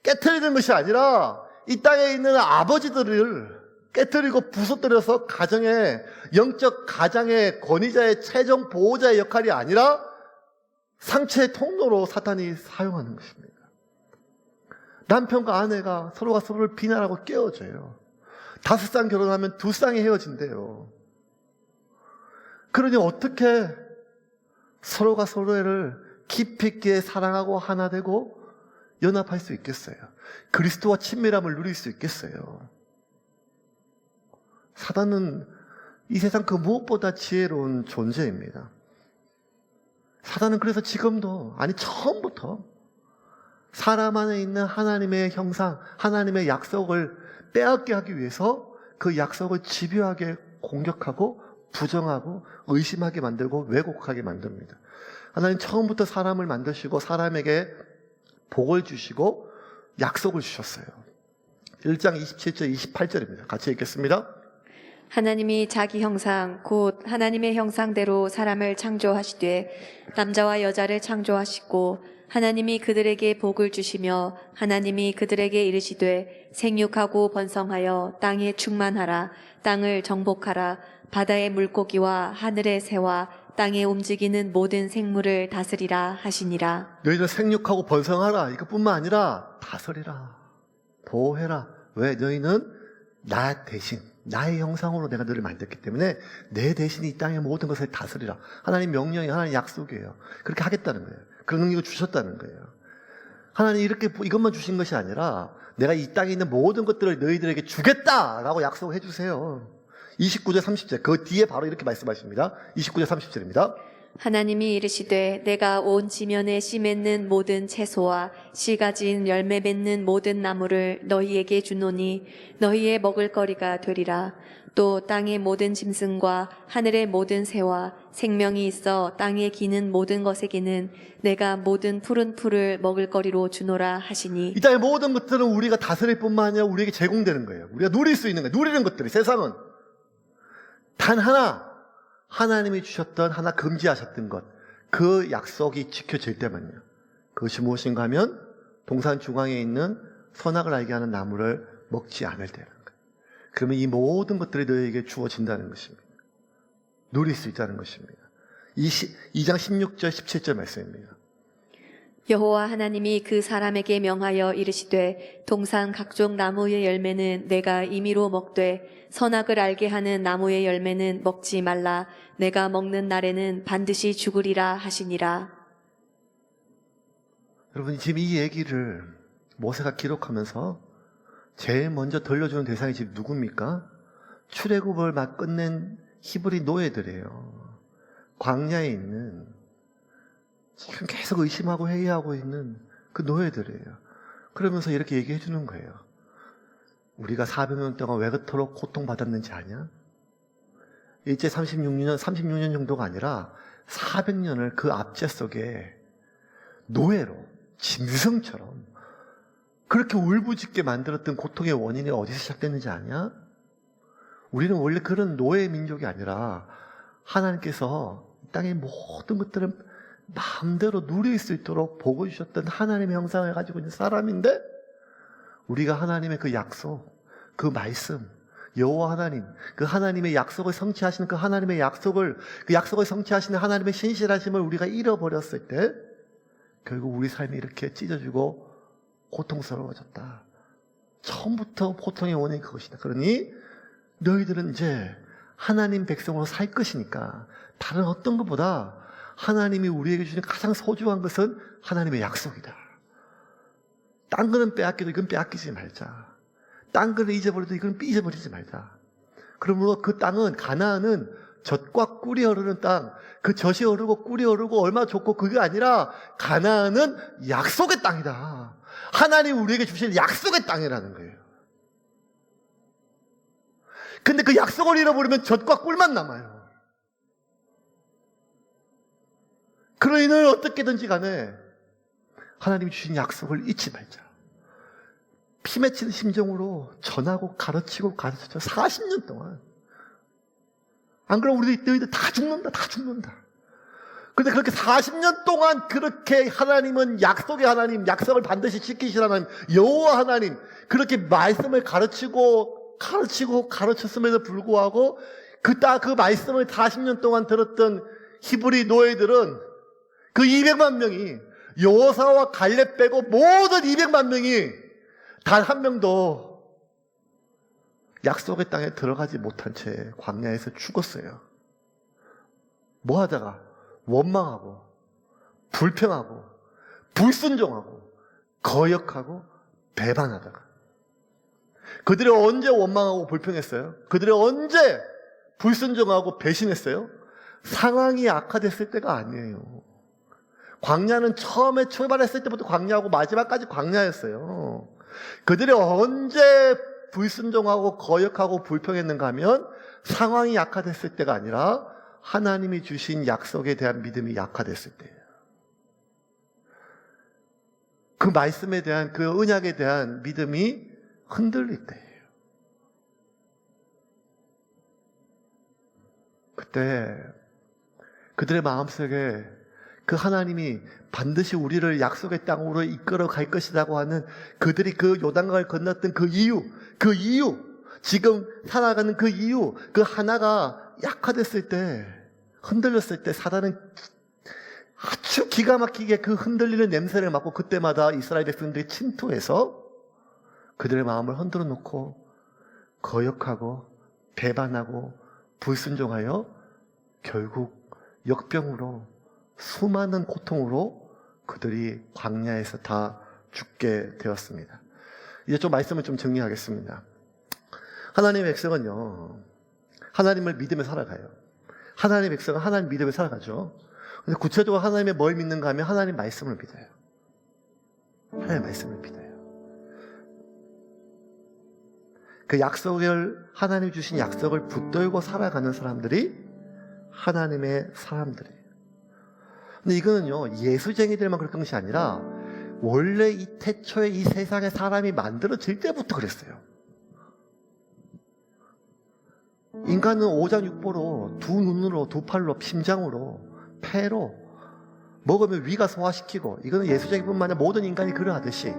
깨트리는 것이 아니라 이 땅에 있는 아버지들을 깨트리고 부서뜨려서 가정의, 영적 가장의 권위자의 최종 보호자의 역할이 아니라 상처의 통로로 사탄이 사용하는 것입니다. 남편과 아내가 서로가 서로를 비난하고 깨어져요. 5쌍 결혼하면 2쌍이 헤어진대요. 그러니 어떻게 서로가 서로를 깊이 있게 사랑하고 하나 되고 연합할 수 있겠어요? 그리스도와 친밀함을 누릴 수 있겠어요? 사단은 이 세상 그 무엇보다 지혜로운 존재입니다. 사단은 그래서 지금도, 아니 처음부터 사람 안에 있는 하나님의 형상, 하나님의 약속을 빼앗게 하기 위해서 그 약속을 집요하게 공격하고 부정하고 의심하게 만들고 왜곡하게 만듭니다. 하나님 처음부터 사람을 만드시고 사람에게 복을 주시고 약속을 주셨어요. 1장 27절 28절입니다. 같이 읽겠습니다. 하나님이 자기 형상 곧 하나님의 형상대로 사람을 창조하시되 남자와 여자를 창조하시고 하나님이 그들에게 복을 주시며 하나님이 그들에게 이르시되 생육하고 번성하여 땅에 충만하라. 땅을 정복하라. 바다의 물고기와 하늘의 새와 땅에 움직이는 모든 생물을 다스리라 하시니라. 너희는 생육하고 번성하라. 이것뿐만 아니라 다스리라. 보호해라. 왜? 너희는 나 대신, 나의 형상으로 내가 너를 만들었기 때문에 내 대신 이 땅의 모든 것을 다스리라. 하나님 명령이, 하나님 약속이에요. 그렇게 하겠다는 거예요. 그런 능력을 주셨다는 거예요. 하나님 이렇게 이것만 주신 것이 아니라 내가 이 땅에 있는 모든 것들을 너희들에게 주겠다라고 약속해 주세요. 29절 30절 그 뒤에 바로 이렇게 말씀하십니다. 29절 30절입니다. 하나님이 이르시되 내가 온 지면에 씨 맺는 모든 채소와 씨 가진 열매 맺는 모든 나무를 너희에게 주노니 너희의 먹을 거리가 되리라. 또 땅의 모든 짐승과 하늘의 모든 새와 생명이 있어 땅에 기는 모든 것에게는 내가 모든 푸른 풀을 먹을 거리로 주노라 하시니. 이 땅의 모든 것들은 우리가 다스릴 뿐만 아니라 우리에게 제공되는 거예요. 우리가 누릴 수 있는 거예요. 누리는 것들이, 세상은 단 하나, 하나님이 주셨던, 하나 금지하셨던 것, 그 약속이 지켜질 때만요. 그것이 무엇인가 하면 동산 중앙에 있는 선악을 알게 하는 나무를 먹지 않을 때라는 거예요. 그러면 이 모든 것들이 너희에게 주어진다는 것입니다. 누릴 수 있다는 것입니다. 2장 16절 17절 말씀입니다. 여호와 하나님이 그 사람에게 명하여 이르시되 동산 각종 나무의 열매는 내가 임의로 먹되 선악을 알게 하는 나무의 열매는 먹지 말라. 내가 먹는 날에는 반드시 죽으리라 하시니라. 여러분 지금 이 얘기를 모세가 기록하면서 제일 먼저 들려주는 대상이 지금 누굽니까? 출애굽을 막 끝낸 히브리 노예들이에요. 광야에 있는, 지금 계속 의심하고 회의하고 있는 그 노예들이에요. 그러면서 이렇게 얘기해 주는 거예요. 우리가 400년 동안 왜 그토록 고통받았는지 아냐? 일제 36년 정도가 아니라 400년을 그 압제 속에 노예로, 짐승처럼 그렇게 울부짖게 만들었던 고통의 원인이 어디서 시작됐는지 아냐? 우리는 원래 그런 노예 민족이 아니라 하나님께서 이 땅의 모든 것들을 마음대로 누릴 수 있도록 보고 주셨던 하나님의 형상을 가지고 있는 사람인데, 우리가 하나님의 그 약속, 그 말씀, 여호와 하나님, 그 하나님의 약속을 성취하시는 그 하나님의 약속을, 그 약속을 성취하시는 하나님의 신실하심을 우리가 잃어버렸을 때 결국 우리 삶이 이렇게 찢어지고 고통스러워졌다. 처음부터 고통의 원인이 그것이다. 그러니 너희들은 이제 하나님 백성으로 살 것이니까 다른 어떤 것보다 하나님이 우리에게 주신 가장 소중한 것은 하나님의 약속이다. 딴 거는 빼앗기도 이건 빼앗기지 말자. 딴 거를 잊어버려도 이건 잊어버리지 말자. 그러므로 그 땅은, 가나안은 젖과 꿀이 흐르는 땅, 그 젖이 흐르고 꿀이 흐르고 얼마나 좋고, 그게 아니라 가나안은 약속의 땅이다. 하나님 우리에게 주실 약속의 땅이라는 거예요. 근데 그 약속을 잃어버리면 젖과 꿀만 남아요. 그러니 너는 어떻게든지 간에 하나님이 주신 약속을 잊지 말자. 피 맺히는 심정으로 전하고 가르치고 가르쳤죠. 40년 동안. 안 그러면 너희들 다 죽는다. 그런데 그렇게 40년 동안 그렇게 하나님은 약속의 하나님, 약속을 반드시 지키실 하나님, 여호와 하나님, 그렇게 말씀을 가르쳤음에도 불구하고 그 말씀을 40년 동안 들었던 히브리 노예들은 그 200만 명이 여호사와 갈렙 빼고 모든 200만 명이 단 한 명도 약속의 땅에 들어가지 못한 채 광야에서 죽었어요. 뭐 하다가? 원망하고 불평하고 불순종하고 거역하고 배반하다가. 그들이 언제 원망하고 불평했어요? 그들이 언제 불순종하고 배신했어요? 상황이 악화됐을 때가 아니에요. 광야는 처음에 출발했을 때부터 광야하고 마지막까지 광야였어요. 그들이 언제 불순종하고 거역하고 불평했는가 하면 상황이 약화됐을 때가 아니라 하나님이 주신 약속에 대한 믿음이 약화됐을 때예요. 그 말씀에 대한, 그 언약에 대한 믿음이 흔들릴 때예요. 그때 그들의 마음속에 그 하나님이 반드시 우리를 약속의 땅으로 이끌어 갈 것이라고 하는, 그들이 그 요단강을 건넜던 그 이유, 지금 살아가는 그 이유, 그 하나가 약화됐을 때, 흔들렸을 때 사단은 아주 기가 막히게 그 흔들리는 냄새를 맡고 그때마다 이스라엘 백성들이 침투해서 그들의 마음을 흔들어 놓고 거역하고 배반하고 불순종하여 결국 역병으로, 수많은 고통으로 그들이 광야에서 다 죽게 되었습니다. 이제 좀 말씀을 좀 정리하겠습니다. 하나님의 백성은요, 하나님을 믿으며 살아가요. 하나님의 백성은 하나님 믿으며 살아가죠. 근데 구체적으로 하나님의 뭘 믿는가 하면 하나님 말씀을 믿어요. 하나님 말씀을 믿어요. 그 약속을, 하나님이 주신 약속을 붙들고 살아가는 사람들이 하나님의 사람들이에요. 근데 이거는요, 예수쟁이들만 그랬던 것이 아니라 원래 이 태초에 이 세상에 사람이 만들어질 때부터 그랬어요. 인간은 오장육부로, 두 눈으로, 두 팔로, 심장으로, 폐로 먹으면 위가 소화시키고, 이거는 예수쟁이뿐만 아니라 모든 인간이 그러하듯이,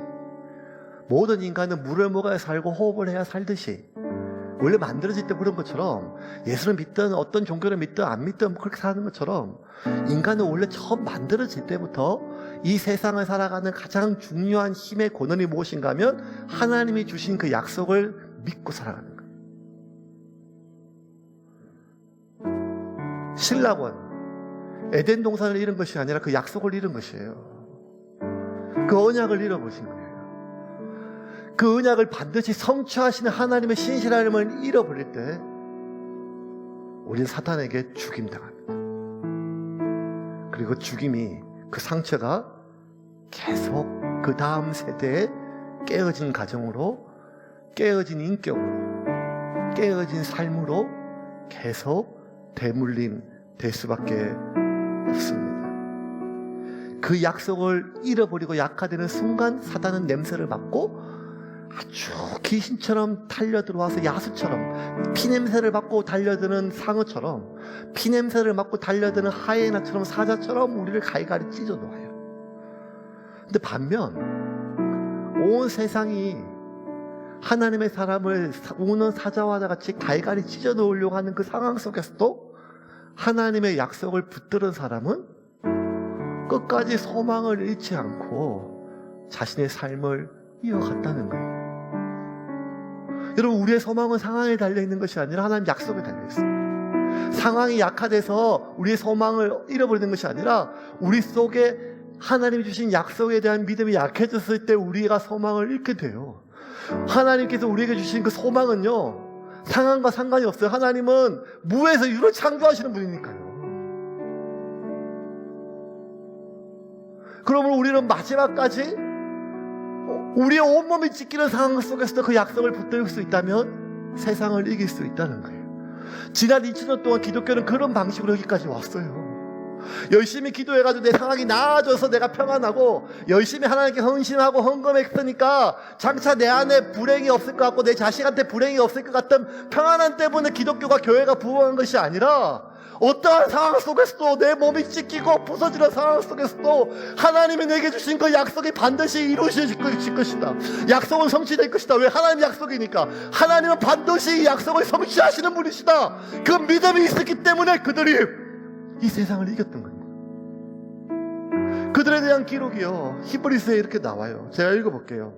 모든 인간은 물을 먹어야 살고 호흡을 해야 살듯이 원래 만들어질 때 그런 것처럼, 예수를 믿든 어떤 종교를 믿든 안 믿든 그렇게 사는 것처럼 인간은 원래 처음 만들어질 때부터 이 세상을 살아가는 가장 중요한 힘의 권한이 무엇인가 하면 하나님이 주신 그 약속을 믿고 살아가는 거예요. 신라원, 에덴 동산을 잃은 것이 아니라 그 약속을 잃은 것이에요. 그 언약을 잃어버린 거예요. 그 언약을 반드시 성취하시는 하나님의 신실함을 잃어버릴 때 우리는 사탄에게 죽임당합니다. 그리고 죽임이, 그 상처가 계속 그 다음 세대에 깨어진 가정으로, 깨어진 인격으로, 깨어진 삶으로 계속 대물림 될 수밖에 없습니다. 그 약속을 잃어버리고 약화되는 순간 사단은 냄새를 맡고 아주 귀신처럼 달려들어와서, 야수처럼 피냄새를 맡고 달려드는 상어처럼, 피냄새를 맡고 달려드는 하이에나처럼, 사자처럼 우리를 갈갈이 찢어 놓아요. 근데 반면 온 세상이 하나님의 사람을 우는 사자와 같이 갈갈이 찢어 놓으려고 하는 그 상황 속에서도 하나님의 약속을 붙드는 사람은 끝까지 소망을 잃지 않고 자신의 삶을 이어갔다는 거예요. 여러분, 우리의 소망은 상황에 달려있는 것이 아니라 하나님 약속에 달려있습니다. 상황이 약화돼서 우리의 소망을 잃어버리는 것이 아니라 우리 속에 하나님이 주신 약속에 대한 믿음이 약해졌을 때 우리가 소망을 잃게 돼요. 하나님께서 우리에게 주신 그 소망은요, 상황과 상관이 없어요. 하나님은 무에서 유를 창조하시는 분이니까요. 그러면 우리는 마지막까지 우리의 온몸이 찢기는 상황 속에서도 그 약속을 붙들 수 있다면 세상을 이길 수 있다는 거예요. 지난 2000년 동안 기독교는 그런 방식으로 여기까지 왔어요. 열심히 기도해가지고 내 상황이 나아져서 내가 평안하고 열심히 하나님께 헌신하고 헌금했으니까 장차 내 안에 불행이 없을 것 같고 내 자식한테 불행이 없을 것 같은 평안함 때문에 기독교가 교회가 부흥한 것이 아니라 어떠한 상황 속에서도 내 몸이 찢기고 부서지는 상황 속에서도 하나님이 내게 주신 그 약속이 반드시 이루어질 것이다. 약속은 성취될 것이다. 왜? 하나님 약속이니까. 하나님은 반드시 이 약속을 성취하시는 분이시다. 그 믿음이 있었기 때문에 그들이 이 세상을 이겼던 겁니다. 그들에 대한 기록이요, 히브리서에 이렇게 나와요. 제가 읽어볼게요.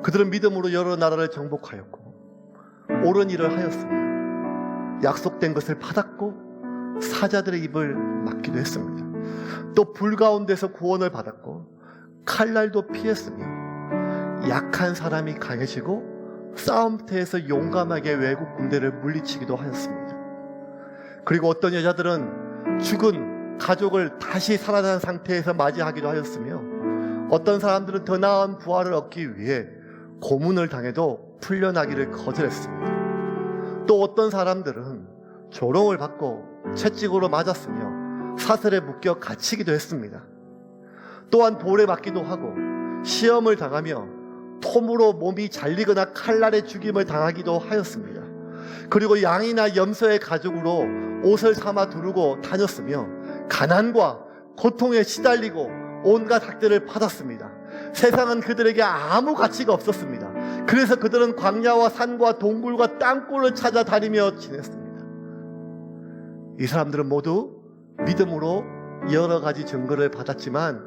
그들은 믿음으로 여러 나라를 정복하였고 옳은 일을 하였습니다. 약속된 것을 받았고 사자들의 입을 막기도 했습니다. 또 불 가운데서 구원을 받았고 칼날도 피했으며 약한 사람이 강해지고 싸움터에서 용감하게 외국 군대를 물리치기도 하였습니다. 그리고 어떤 여자들은 죽은 가족을 다시 살아난 상태에서 맞이하기도 하였으며 어떤 사람들은 더 나은 부활을 얻기 위해 고문을 당해도 풀려나기를 거절했습니다. 또 어떤 사람들은 조롱을 받고 채찍으로 맞았으며 사슬에 묶여 갇히기도 했습니다. 또한 돌에 맞기도 하고 시험을 당하며 톱으로 몸이 잘리거나 칼날에 죽임을 당하기도 하였습니다. 그리고 양이나 염소의 가죽으로 옷을 삼아 두르고 다녔으며 가난과 고통에 시달리고 온갖 학대를 받았습니다. 세상은 그들에게 아무 가치가 없었습니다. 그래서 그들은 광야와 산과 동굴과 땅굴을 찾아다니며 지냈습니다. 이 사람들은 모두 믿음으로 여러 가지 증거를 받았지만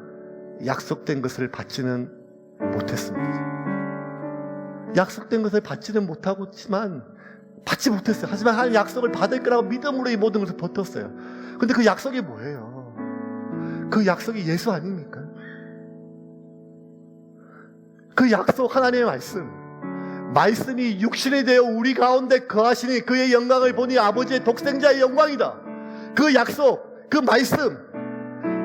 약속된 것을 받지는 못했습니다. 약속된 것을 받지는 못하고지만 받지 못했어요. 하지만 하나님 약속을 받을 거라고 믿음으로 이 모든 것을 버텼어요. 근데 그 약속이 뭐예요? 그 약속이 예수 아닙니까? 그 약속, 하나님의 말씀이 육신이 되어 우리 가운데 거하시니 그의 영광을 보니 아버지의 독생자의 영광이다. 그 약속, 그 말씀,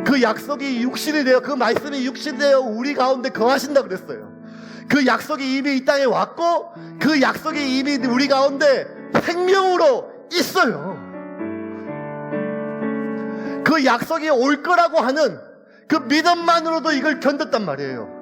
그 약속이 육신이 되어, 그 말씀이 육신이 되어 우리 가운데 거하신다 그랬어요. 그 약속이 이미 이 땅에 왔고 그 약속이 이미 우리 가운데 생명으로 있어요. 그 약속이 올 거라고 하는 그 믿음만으로도 이걸 견뎠단 말이에요.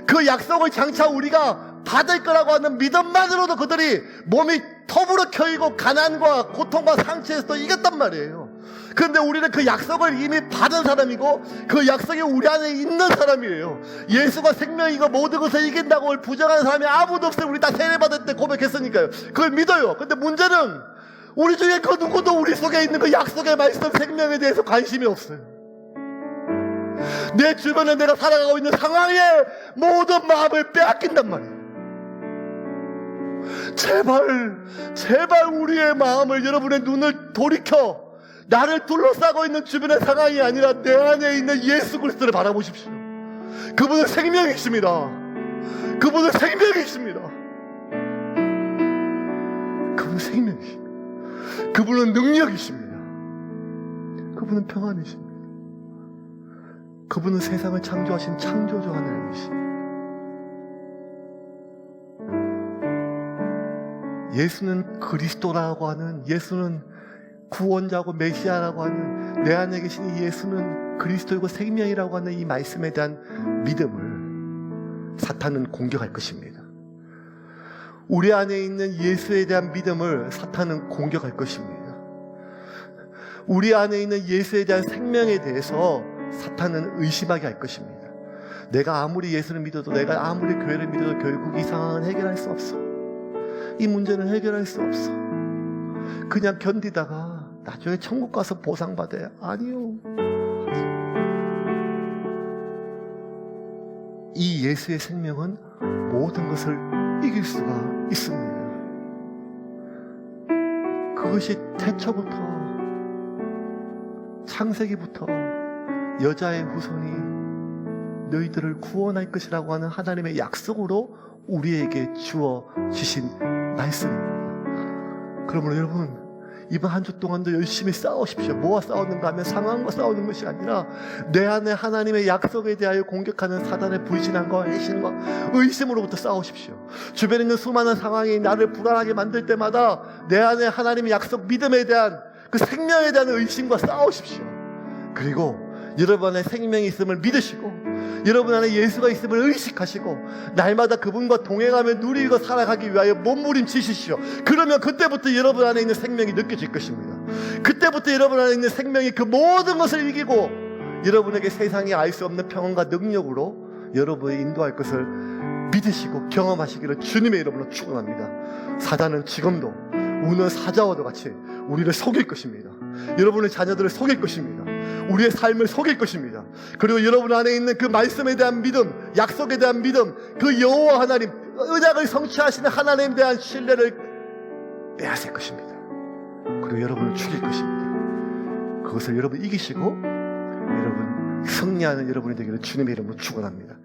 그 약속을 장차 우리가 받을 거라고 하는 믿음만으로도 그들이 몸이 톱으로 켜이고 가난과 고통과 상처에서 이겼단 말이에요. 그런데 우리는 그 약속을 이미 받은 사람이고 그 약속이 우리 안에 있는 사람이에요. 예수가 생명이고 모든 것을 이긴다고 부정하는 사람이 아무도 없어요. 우리 다 세례받을 때 고백했으니까요. 그걸 믿어요. 근데 문제는 우리 중에 그 누구도 우리 속에 있는 그 약속의 말씀 생명에 대해서 관심이 없어요. 내 주변에 내가 살아가고 있는 상황에 모든 마음을 빼앗긴단 말이에요. 제발 우리의 마음을, 여러분의 눈을 돌이켜 나를 둘러싸고 있는 주변의 상황이 아니라 내 안에 있는 예수 그리스도를 바라보십시오. 그분은 생명이십니다. 그분은 생명이십니다. 그분은 생명이십니다. 그분은 능력이십니다. 그분은 평안이십니다. 그분은 세상을 창조하신 창조주 하나님이십니다. 예수는 그리스도라고 하는, 예수는 구원자고 메시아라고 하는, 내 안에 계신 이 예수는 그리스도이고 생명이라고 하는 이 말씀에 대한 믿음을 사탄은 공격할 것입니다. 우리 안에 있는 예수에 대한 믿음을 사탄은 공격할 것입니다. 우리 안에 있는 예수에 대한 생명에 대해서 사탄은 의심하게 할 것입니다. 내가 아무리 예수를 믿어도, 내가 아무리 교회를 믿어도 결국 이 상황은 해결할 수 없어. 이 문제는 해결할 수 없어. 그냥 견디다가 나중에 천국 가서 보상받아야. 아니요. 이 예수의 생명은 모든 것을 이길 수가 있습니다. 그것이 태초부터, 창세기부터 여자의 후손이 너희들을 구원할 것이라고 하는 하나님의 약속으로 우리에게 주어 주신 말씀입니다. 그러므로 여러분, 이번 한 주 동안도 열심히 싸우십시오. 뭐와 싸우는가 하면 상황과 싸우는 것이 아니라 내 안에 하나님의 약속에 대하여 공격하는 사단의 불신함과 애신과 의심으로부터 싸우십시오. 주변에 있는 수많은 상황이 나를 불안하게 만들 때마다 내 안에 하나님의 약속, 믿음에 대한 그 생명에 대한 의심과 싸우십시오. 그리고 여러분 안에 생명이 있음을 믿으시고 여러분 안에 예수가 있음을 의식하시고 날마다 그분과 동행하며 누리고 살아가기 위하여 몸부림치십시오. 그러면 그때부터 여러분 안에 있는 생명이 느껴질 것입니다. 그때부터 여러분 안에 있는 생명이 그 모든 것을 이기고 여러분에게 세상이 알 수 없는 평안과 능력으로 여러분을 인도할 것을 믿으시고 경험하시기를 주님의 이름으로 축원합니다. 사단은 지금도 우는 사자와도 같이 우리를 속일 것입니다. 여러분의 자녀들을 속일 것입니다. 우리의 삶을 속일 것입니다. 그리고 여러분 안에 있는 그 말씀에 대한 믿음, 약속에 대한 믿음, 그 여호와 하나님, 언약을 성취하시는 하나님에 대한 신뢰를 빼앗을 것입니다. 그리고 여러분을 죽일 것입니다. 그것을 여러분 이기시고 여러분 승리하는 여러분이 되기를 주님의 이름으로 축원합니다.